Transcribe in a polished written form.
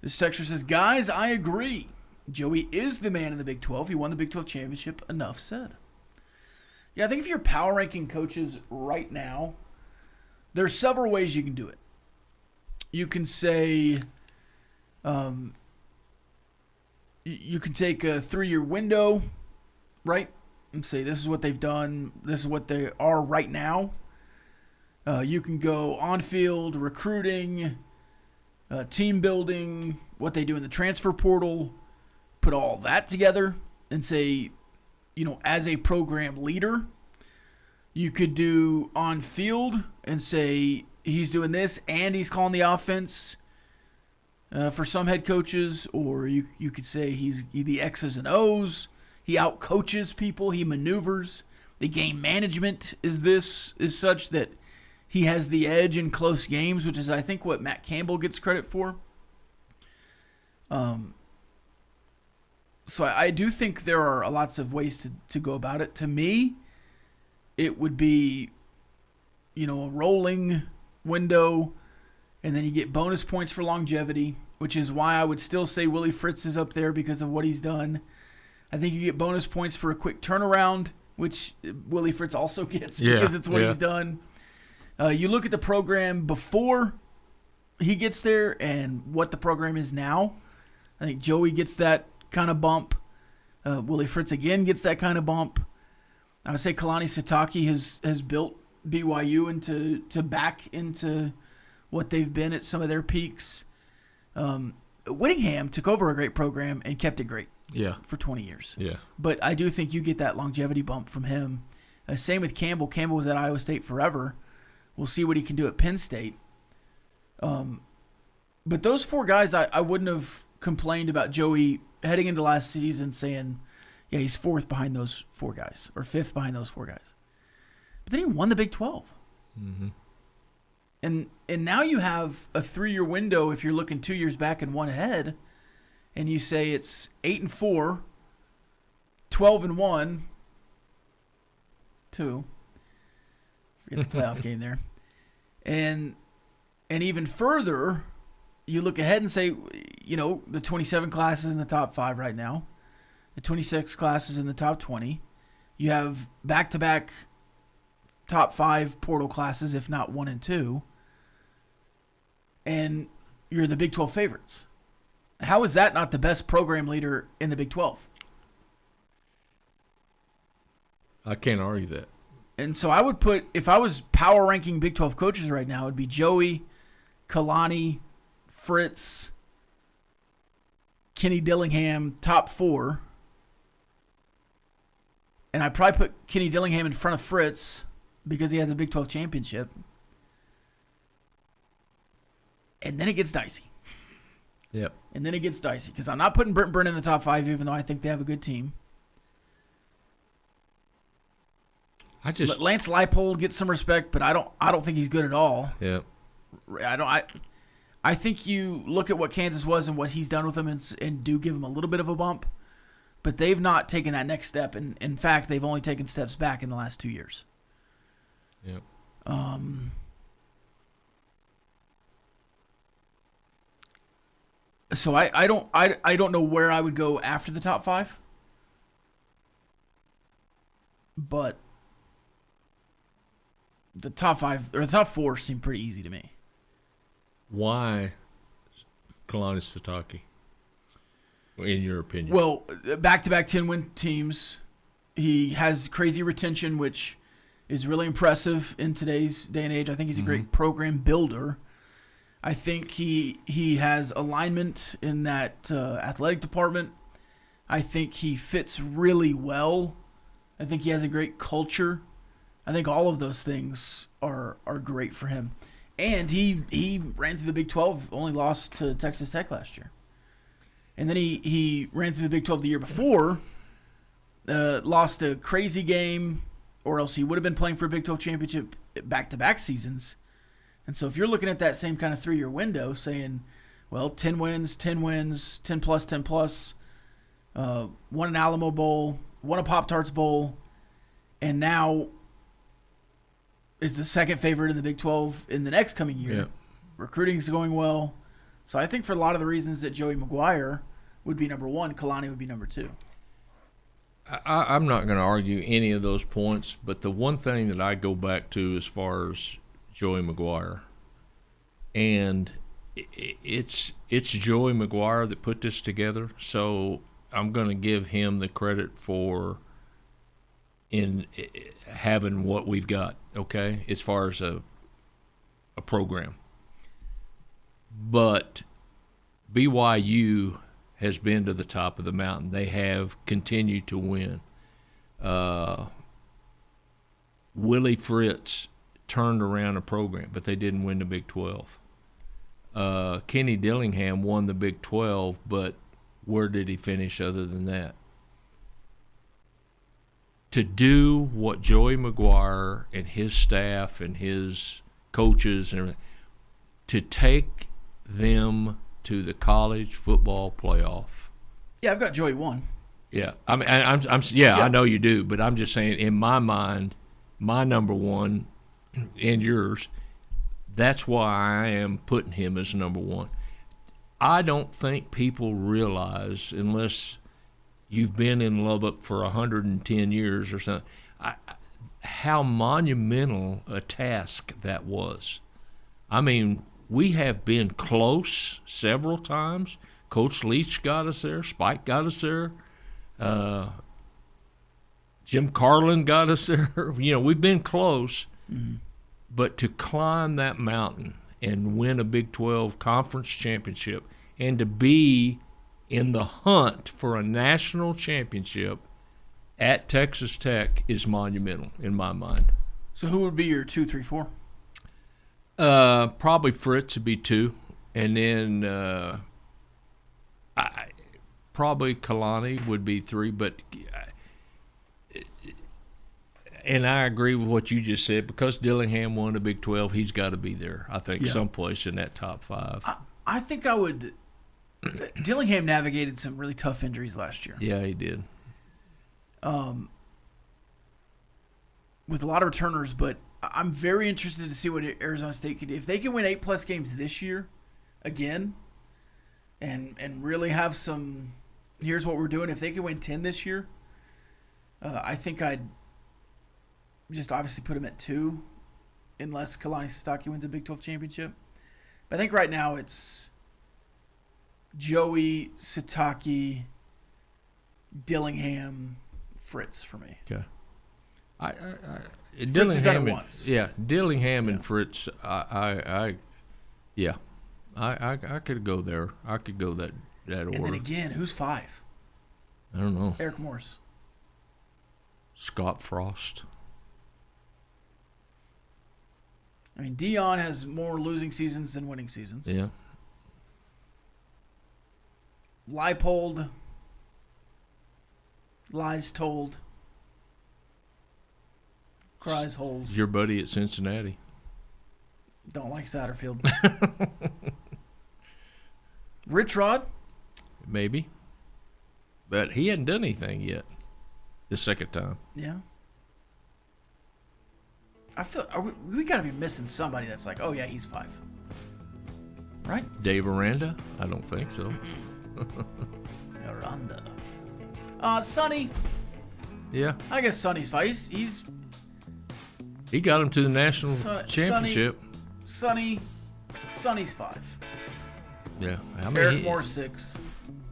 This texter says, guys, I agree. Joey is the man in the Big 12. He won the Big 12 championship. Enough said. Yeah, I think if you're power ranking coaches right now, there's several ways you can do it. You can say, you can take a 3-year window, right? And say this is what they've done. This is what they are right now. You can go on-field recruiting, team building, what they do in the transfer portal, put all that together and say, as a program leader, you could do on-field and say he's doing this and he's calling the offense for some head coaches, or you could say he's the X's and O's. He out-coaches people. He maneuvers. The game management is such that he has the edge in close games, which is, I think, what Matt Campbell gets credit for. So I do think there are lots of ways to go about it. To me, it would be, a rolling window, and then you get bonus points for longevity, which is why I would still say Willie Fritz is up there because of what he's done. I think you get bonus points for a quick turnaround, which Willie Fritz also gets because it's what he's done. You look at the program before he gets there and what the program is now. I think Joey gets that kind of bump. Willie Fritz again gets that kind of bump. I would say Kalani Sitake has built BYU into back into what they've been at some of their peaks. Whittingham took over a great program and kept it great. Yeah. For 20 years. Yeah. But I do think you get that longevity bump from him. Same with Campbell. Campbell was at Iowa State forever. We'll see what he can do at Penn State. But those 4 guys, I wouldn't have complained about Joey heading into last season saying, yeah, he's 4th behind those 4 guys or 5th behind those 4 guys. But then he won the Big 12. Mm-hmm. And now you have a 3-year window if you're looking 2 years back and 1 ahead, and you say it's 8-4, 12-1, 2. Forget the playoff game there. And even further, you look ahead and say, the 27 classes in the top 5 right now, the 26 classes in the top 20. You have back-to-back top 5 portal classes, if not 1 and 2. And you're the Big 12 favorites. How is that not the best program leader in the Big 12? I can't argue that. And so I would put, if I was power ranking Big 12 coaches right now, it would be Joey, Kalani, Fritz, Kenny Dillingham, top 4. And I'd probably put Kenny Dillingham in front of Fritz because he has a Big 12 championship. And then it gets dicey. Yep. And then it gets dicey because I'm not putting Brent Burn in the top 5, even though I think they have a good team. Lance Leipold gets some respect, but I don't think he's good at all. Yeah. I think you look at what Kansas was and what he's done with them and do give him a little bit of a bump, but they've not taken that next step. And in fact, they've only taken steps back in the last 2 years. Yep. So I don't know where I would go after the top 5, but the top 5 or the top 4 seem pretty easy to me. Why Kalani Sitake, in your opinion? Well, back-to-back 10-win teams. He has crazy retention, which is really impressive in today's day and age. I think he's a great program builder. I think he has alignment in that athletic department. I think he fits really well. I think he has a great culture. I think all of those things are great for him. And he ran through the Big 12, only lost to Texas Tech last year. And then he ran through the Big 12 the year before, lost a crazy game, or else he would have been playing for a Big 12 championship back-to-back seasons. And so if you're looking at that same kind of 3-year window, saying, well, 10 wins, 10 plus, 10 plus, won an Alamo Bowl, won a Pop-Tarts Bowl, and now is the second favorite in the Big 12 in the next coming year. Yeah. Recruiting is going well. So I think for a lot of the reasons that Joey Maguire would be number one, Kalani would be number two. I'm not going to argue any of those points, but the one thing that I go back to as far as Joey Maguire, and it's Joey Maguire that put this together, so I'm going to give him the credit for in having what we've got, okay, as far as a program. But BYU has been to the top of the mountain. They have continued to win. Willie Fritz turned around a program, but they didn't win the Big 12. Kenny Dillingham won the Big 12, but where did he finish other than that? To do what Joey Maguire and his staff and his coaches and everything, to take them to the college football playoff. Yeah, I've got Joey 1. Yeah, I know you do, but I'm just saying, in my mind, my number one and yours, that's why I am putting him as number one. I don't think people realize, unless you've been in Lubbock for 110 years or something, how monumental a task that was. I mean, we have been close several times. Coach Leach got us there. Spike got us there. Jim Carlin got us there. We've been close. Mm-hmm. But to climb that mountain and win a Big 12 conference championship and to be in the hunt for a national championship at Texas Tech is monumental in my mind. So who would be your 2, 3, 4? Probably Fritz would be 2, and then probably Kalani would be 3. But and I agree with what you just said, because Dillingham won the Big 12, he's got to be there. I think someplace in that top 5. I think I would. Dillingham navigated some really tough injuries last year. Yeah, he did. With a lot of returners, but I'm very interested to see what Arizona State could do. If they can win 8+ games this year, again, and really have some, here's what we're doing. If they can win 10 this year, I think I'd just obviously put them at 2, unless Kalani Sitake wins a Big 12 championship. But I think right now it's Joey, Sitake, Dillingham, Fritz for me. Okay. Fritz has done it once. Yeah, Dillingham and Fritz. I could go there. I could go that order. And then again, who's 5? I don't know. Eric Morris. Scott Frost. I mean, Dion has more losing seasons than winning seasons. Yeah. Leipold. Lies told. Cries holes. Your buddy at Cincinnati. Don't like Satterfield. Rich Rod? Maybe. But he hadn't done anything yet. The second time. Yeah. I feel we got to be missing somebody that's like, oh yeah, he's 5. Right? Dave Aranda? I don't think so. Aranda. Sonny. Yeah. I guess Sonny's 5. He got him to the national championship. Sonny's 5. Yeah. I mean, Eric Moore 6.